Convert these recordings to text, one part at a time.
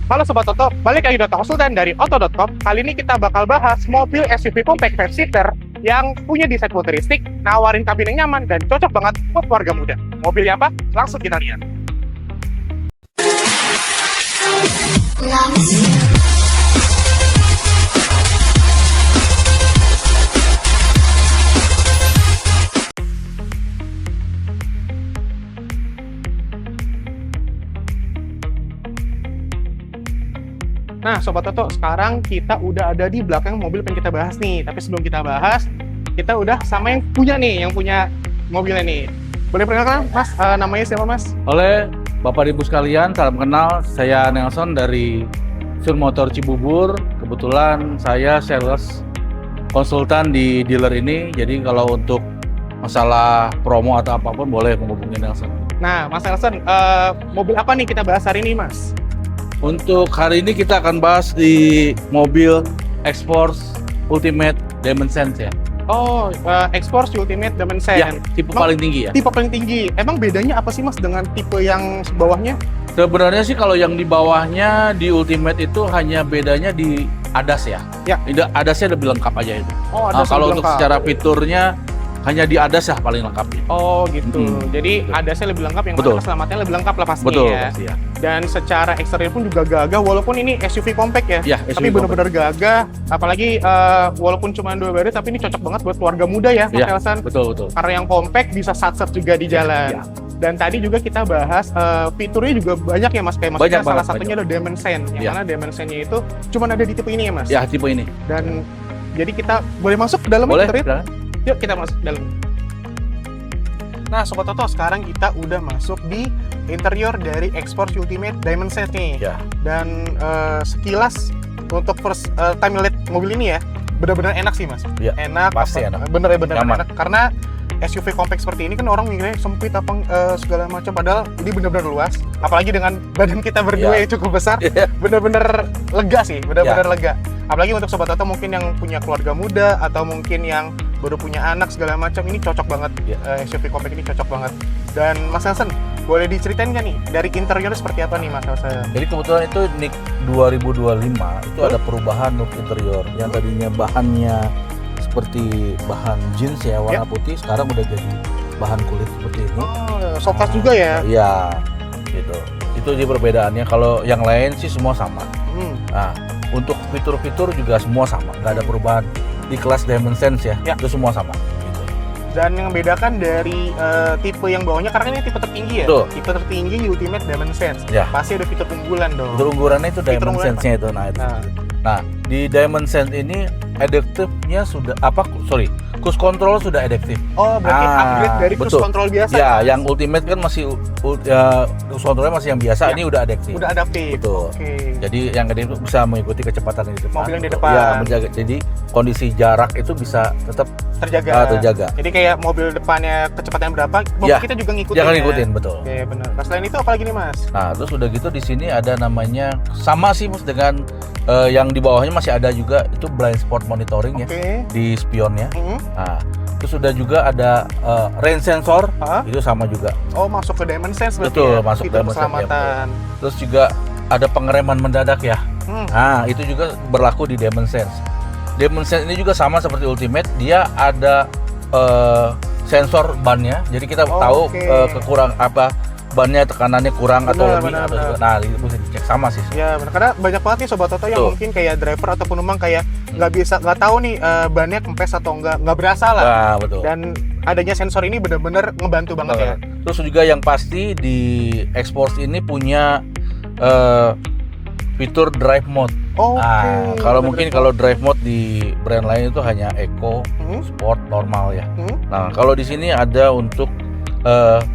Halo Sobat Toto, balik lagi Dota Konsultan dari Auto.com. Kali ini kita bakal bahas mobil SUV compact 5-seater yang punya desain futuristik, nawarin kabin yang nyaman, dan cocok banget buat keluarga muda. Mobilnya apa? Langsung kita lihat. Nah, Sobat Toto, sekarang kita udah ada di belakang mobil yang kita bahas nih. Tapi sebelum kita bahas, kita udah sama yang punya mobilnya nih. Boleh perkenalkan, Mas? Namanya siapa, Mas? Oleh Bapak Ibu sekalian, salam kenal. Saya Nelson dari Sur Motor Cibubur. Kebetulan saya sales konsultan di dealer ini. Jadi kalau untuk masalah promo atau apapun boleh menghubungi Nelson. Nah, Mas Nelson, mobil apa nih kita bahas hari ini, Mas? Untuk hari ini kita akan bahas di mobil X-Force Ultimate Dimensions ya. Oh, X-Force Ultimate Dimensions. Ya, tipe paling tinggi ya. Tipe paling tinggi. Emang bedanya apa sih, Mas, dengan tipe yang bawahnya? Sebenarnya sih kalau yang di bawahnya di Ultimate itu hanya bedanya di ADAS ya. Ya. ADAS-nya lebih lengkap aja itu. Oh, Nah, ada kalau untuk secara fiturnya hanya di ADAS ya paling lengkap ya. Oh gitu. Jadi betul. ADAS-nya lebih lengkap, yang Betul. mana keselamatannya lebih lengkap lah pastinya. Betul, ya. pasti ya. Dan secara eksterior pun juga gagah, walaupun ini SUV compact ya. Ya, SUV Tapi benar-benar gagah. Apalagi walaupun cuma 2 baris, tapi ini cocok banget buat keluarga muda ya, Mas Ya, Nelson. betul. Karena yang compact bisa sat-sat juga di jalan. Ya. Dan tadi juga kita bahas fiturnya juga banyak ya, Mas. Kayak maksudnya Banyak salah banget, satunya ada Dimension. Yang Ya. mana Dimensionnya itu cuma ada di tipe ini ya, Mas. Ya, tipe ini. Dan jadi kita boleh masuk ke dalam Boleh, interior? silakan. Yuk kita masuk ke dalam. Nah, Sobat Toto, sekarang kita udah masuk di interior dari X-Force Ultimate Dimensions nih. Ya. Dan sekilas untuk first time lihat mobil ini ya, benar-benar enak sih, Mas. Ya, Enak. pasti enak. Bener Nyaman. enak. Karena SUV compact seperti ini kan orang mikirnya sempit apa segala macam, padahal ini benar-benar luas. Apalagi dengan badan kita berdua Ya. yang cukup besar, Ya. benar-benar lega sih, benar-benar lega. Apalagi untuk Sobat Toto mungkin yang punya keluarga muda atau mungkin yang baru punya anak segala macam, ini cocok banget. Ya. SUV compact ini cocok banget. Dan Mas Nelson, boleh diceritain nggak nih dari interior seperti apa nih, Mas Nelson? Jadi kebetulan itu NIK 2025 itu ada perubahan look interior yang tadinya bahannya seperti bahan jeans ya warna putih, sekarang udah jadi bahan kulit seperti ini. Oh, soft touch juga ya? Iya, gitu. Itu dia perbedaannya. Kalau yang lain sih semua sama. Nah, untuk fitur-fitur juga semua sama, nggak ada perubahan di kelas Dimensions ya. Ya. Itu semua sama. Gitu. Dan yang membedakan dari tipe yang bawahnya, karena ini tipe tertinggi ya? Betul. Tipe tertinggi Ultimate Dimensions. Ya. Pasti ada fitur unggulan dong. Fitur unggulannya itu Fitur unggulan Dimensions-nya itu. Nah, itu. Nah. Nah, di Dimensions ini adaptive-nya sudah cruise control sudah adaptive. Oh, berarti upgrade dari cruise betul. control biasa. Ya, Mas? yang Ultimate kan masih cruise controlnya masih yang biasa, Ya. ini udah adaptive. Udah adaptif. Betul. Oke. Jadi yang adaptive bisa mengikuti kecepatan yang di depan. Mobil yang di depan. Ya, menjaga. Jadi kondisi jarak itu bisa tetap terjaga. Jadi kayak mobil depannya kecepatan berapa, mobil Ya. kita juga ngikutin. Jangan ya? ngikutin, betul. Oke, benar. Nah, selain itu apa lagi nih, Mas? Nah, terus udah gitu di sini ada namanya sama sih Mas dengan yang di bawahnya masih ada juga itu blind spot monitoring ya Oke. di spionnya. Hmm. Nah, terus sudah juga ada rain sensor, Hah? itu sama juga. Oh, masuk ke Dimensions berarti Betul, ya? masuk Fitur Dimensions, ya, keselamatan. Terus juga ada pengereman mendadak ya. Nah, itu juga berlaku di Dimensions. Dimensions ini juga sama seperti Ultimate, dia ada sensor bannya. Jadi kita tahu oke. kekurang apa bannya, tekanannya kurang atau lebih benar, atau benar. nah itu bisa dicek sama sih. Ya, benar. Karena banyak banget nih Sobat Toto yang Betul. mungkin kayak driver atau penumpang kayak nggak tahu nih bannya kempes atau nggak berasa lah. Nah, betul. Dan adanya sensor ini benar-benar ngebantu banget ya. Terus juga yang pasti di X-Force ini punya fitur drive mode. Oke. Kalau mungkin kalau drive mode di brand lain itu hanya Eco, Hmm? Sport, normal ya. Hmm? Nah, kalau di sini ada untuk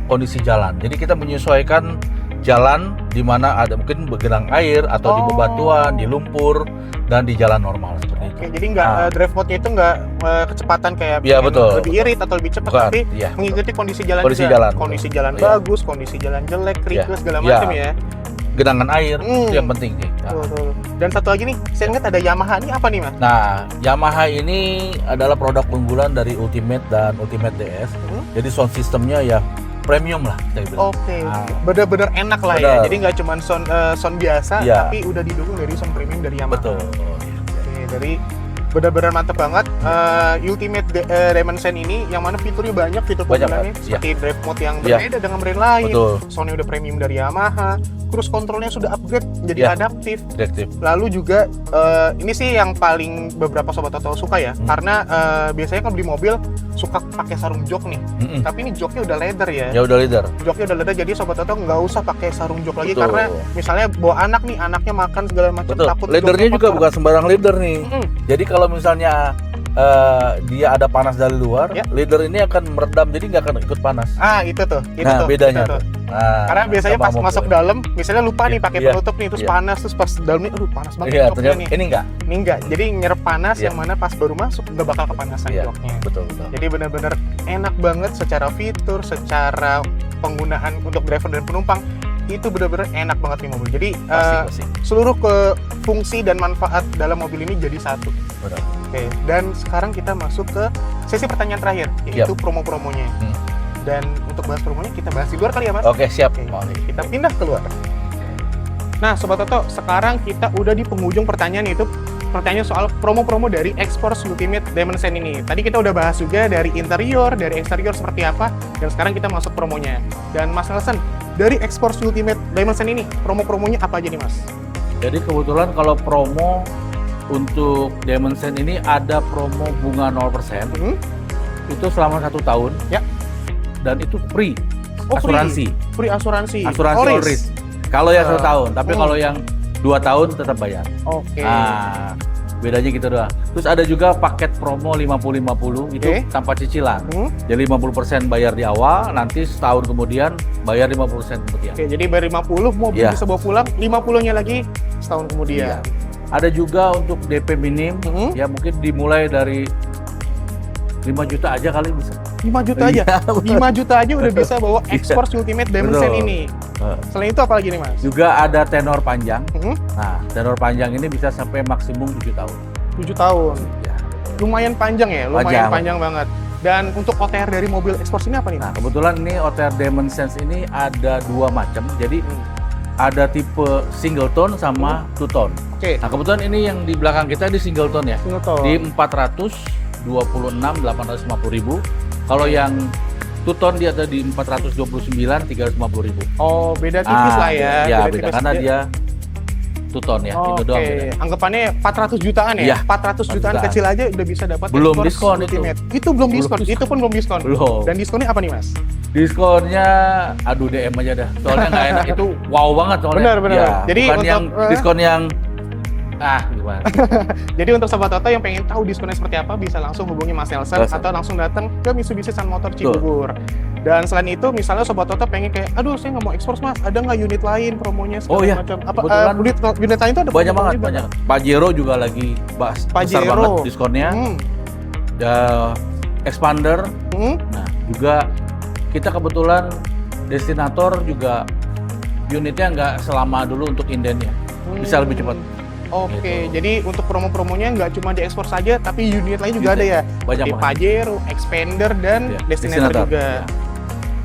kondisi jalan. Jadi kita menyesuaikan jalan di mana ada mungkin bergenang air atau di bebatuan, di lumpur, dan di jalan normal seperti itu. Oke, jadi nggak drive mode-nya itu nggak kecepatan kayak Iya, pengen betul. lebih irit atau lebih cepat, Bukan, tapi iya, mengikuti kondisi jalan Kondisi juga. jalan, Kondisi betul. jalan Iya. bagus, kondisi jalan jelek, kerikil Iya. segala Iya. macam ya. genangan air itu yang penting sih. Nah. Betul. Dan satu lagi nih, saya ingat ada Yamaha, ini apa nih, Mas? Nah, Yamaha ini adalah produk unggulan dari Ultimate dan Ultimate DS. Jadi sound systemnya ya premium lah saya bilang. Oke, Nah, bener-bener enak lah ya. bener. Jadi nggak cuma sound biasa, Iya. tapi udah didukung dari sound premium dari Yamaha. betul. Oke, dari benar-benar mantep banget. Ultimate Dimension ini yang mana fiturnya banyak, fitur Banyak, penggunaannya Pak. seperti drive mode yang Iya. berbeda dengan brand lain. Betul. Soundnya udah premium dari Yamaha. Terus kontrolnya sudah upgrade jadi Iya. adaptif. Direktif. Lalu juga ini sih yang paling beberapa sobat Toto suka ya, karena biasanya kalau beli mobil suka pakai sarung jok nih. Tapi ini joknya udah leather ya. Ya udah leader. Joknya udah leather, jadi sobat Toto nggak usah pakai sarung jok lagi Betul. karena misalnya bawa anak nih, anaknya makan segala macam Betul. takut Leadernya joknya juga kotor. bukan sembarang leader nih. Mm-mm. Jadi kalau misalnya dia ada panas dari luar, Ya. leader ini akan meredam, jadi nggak akan ikut panas. Itu tuh, Nah, bedanya itu tuh. tuh. Nah, Karena biasanya sama pas mobil. masuk dalam, misalnya lupa nih pakai Iya. penutup nih, terus Iya. panas, terus pas dalamnya, aduh panas banget Iya, joknya ternyata nih. ini enggak. Ini enggak, jadi nyerap panas Iya. yang mana pas baru masuk nggak bakal kepanasan Iya. joknya. Betul, betul. Jadi benar-benar enak banget secara fitur, secara penggunaan untuk driver dan penumpang itu benar-benar enak banget nih mobil. Jadi Pasti. seluruh fungsi dan manfaat dalam mobil ini jadi satu. Benar. Oke, dan sekarang kita masuk ke sesi pertanyaan terakhir, yaitu promo-promonya. Hmm. Dan untuk bahas promonya kita bahas di luar kali ya Mas? Oke, siap. Oke, kita pindah keluar. Nah, Sobat Toto, sekarang kita udah di penghujung pertanyaan, yaitu pertanyaan soal promo-promo dari X-Force Ultimate Dimension ini. Tadi kita udah bahas juga dari interior, dari eksterior seperti apa, dan sekarang kita masuk promonya. Dan Mas Nelson, dari X-Force Ultimate Dimension ini, promo-promonya apa aja nih Mas? Jadi kebetulan kalau promo untuk Dimension ini ada promo bunga 0%, Hmm? itu selama 1 tahun. Ya. Dan itu free. Oh, asuransi. Free asuransi. Asuransi all risk. Kalau yang 1 tahun, tapi Hmm. kalau yang 2 tahun tetap bayar. Oke. Nah, bedanya gitu doang. Terus ada juga paket promo 50-50 itu Oke. tanpa cicilan. Hmm? Jadi 50% bayar di awal, nanti setahun kemudian bayar 50% kemudian. Oke, jadi bayar 50, mobil Iya. bisa bawa pulang, 50-nya lagi setahun kemudian. Ada juga untuk DP minim, Hmm? ya mungkin dimulai dari 5 juta aja kali bisa. 5 juta aja? Iya, 5 juta aja udah bisa bawa Iya. X-Force Ultimate Dimension Betul. ini. Selain itu apa lagi nih Mas? Juga ada tenor panjang. Hmm? Nah, tenor panjang ini bisa sampai maksimum 7 tahun. 7 tahun. Ya. Lumayan panjang ya, lumayan Panjang. panjang banget. Dan untuk OTR dari mobil X-Force ini apa nih? Nah, kebetulan ini OTR Dimension ini ada 2 macam. Jadi Hmm. ada tipe single tone sama two tone. Oke, Nah, kebetulan ini yang di belakang kita di single tone ya. single tone. Di 426.850.000. Kalau yang two tone dia ada di 429.350.000. Oh, beda tipis lah ya. Ya, beda tipis. karena dia two tone ya, itu doang beda. Anggapannya 400 jutaan ya? Iya, 400 jutaan 400 kecil aja udah bisa dapat Belum X-Force diskon itu. Ultimate. Itu belum diskon, itu pun belum diskon. Belum. Dan diskonnya apa nih Mas? Diskonnya, aduh DM aja dah. Soalnya nggak enak, itu wow banget soalnya. Benar, benar. Ya, Jadi bukan untuk, yang diskon yang gimana? Jadi untuk Sobat Toto yang pengen tahu diskonnya seperti apa, bisa langsung hubungi Mas Nelson Nelson. atau langsung datang ke Mitsubishi Sun Motor Cibubur. Dan selain itu, misalnya Sobat Toto pengen kayak, aduh saya nggak mau X-Force Mas, ada nggak unit lain promonya segala Oh, iya. macam? Apa Kebetulan unit lain itu ada Banyak promo banget, juga? banyak. Pajero juga lagi besar Pajero. banget diskonnya. Hmm. Expander, Hmm. nah juga kita kebetulan Destinator juga unitnya nggak selama dulu untuk indennya. Bisa lebih cepat. Oke, Gitu. jadi untuk promo-promonya nggak cuma di X-Force saja, tapi unit lain juga ada ya? Banyak Di banget. Pajero, Expander, dan Iya, Destinator juga. ya.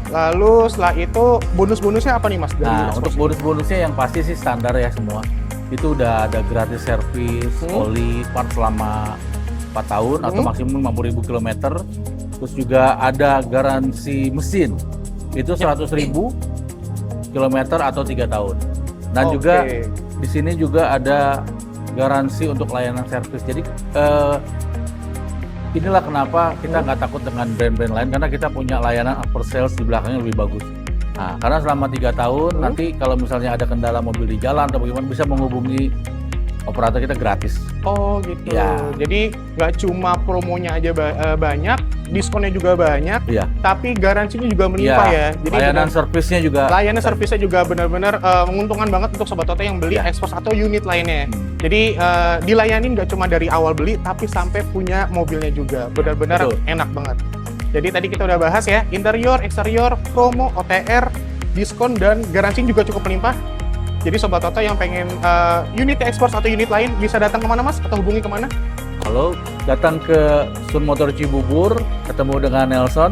Lalu setelah itu bonus-bonusnya apa nih Mas? Dari Nah, untuk X-Force? bonus-bonusnya yang pasti sih standar ya semua. Itu udah ada gratis servis, oli, part selama 4 tahun atau maksimum 50.000 km. Terus juga ada garansi mesin. Itu 100.000 km atau 3 tahun. Dan juga Oke. di sini juga ada garansi untuk layanan servis. Jadi inilah kenapa kita nggak takut dengan brand-brand lain, karena kita punya layanan after sales di belakangnya lebih bagus. Nah, karena selama 3 tahun nanti kalau misalnya ada kendala mobil di jalan atau bagaimana bisa menghubungi operator kita gratis. Oh gitu. Ya. Jadi nggak cuma promonya aja banyak, diskonnya juga banyak, Iya. tapi garansinya juga melimpah ya. Jadi layanan benar- servisnya juga. layanan servisnya juga benar-benar menguntungkan banget untuk Sobat Toto yang beli Ya. X-Force atau unit lainnya. Hmm. Jadi dilayanin nggak cuma dari awal beli, tapi sampai punya mobilnya juga. Benar-benar Betul. enak banget. Jadi tadi kita udah bahas ya, interior, eksterior, promo, OTR, diskon, dan garansi juga cukup melimpah. Jadi Sobat Toto yang pengen unit X-Force atau unit lain bisa datang kemana Mas? Atau hubungi kemana? Kalau datang ke Sun Motor Cibubur, ketemu dengan Nelson,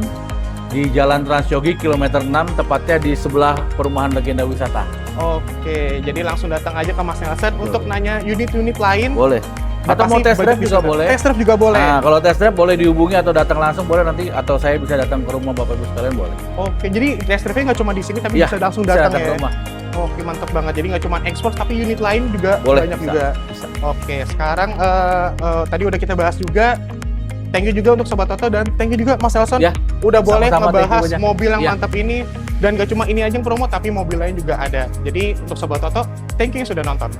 di Jalan Transyogi kilometer 6, tepatnya di sebelah perumahan Legenda Wisata. Oke, jadi langsung datang aja ke Mas Nelson untuk nanya unit-unit lain. Boleh. Atau mau Pasti test drive budget juga bisa. boleh. Test drive juga boleh. Nah, kalau test drive boleh dihubungi atau datang langsung boleh nanti, atau saya bisa datang ke rumah Bapak Ibu sekalian boleh. Oke, jadi test drive-nya nggak cuma di sini, tapi Iya, bisa langsung bisa datang datang ya. ke rumah. Oke, mantap banget. Jadi nggak cuma ekspor, tapi unit lain juga Boleh, banyak bisa, juga. bisa. Oke, sekarang tadi udah kita bahas juga. Thank you juga untuk Sobat Toto dan thank you juga Mas Nelson. Ya, Udah boleh sama-sama, ngebahas thank you banyak. mobil yang Ya. mantap ini. Dan gak cuma ini aja yang promo, tapi mobil lain juga ada. Jadi untuk Sobat Toto, thank you yang sudah nonton.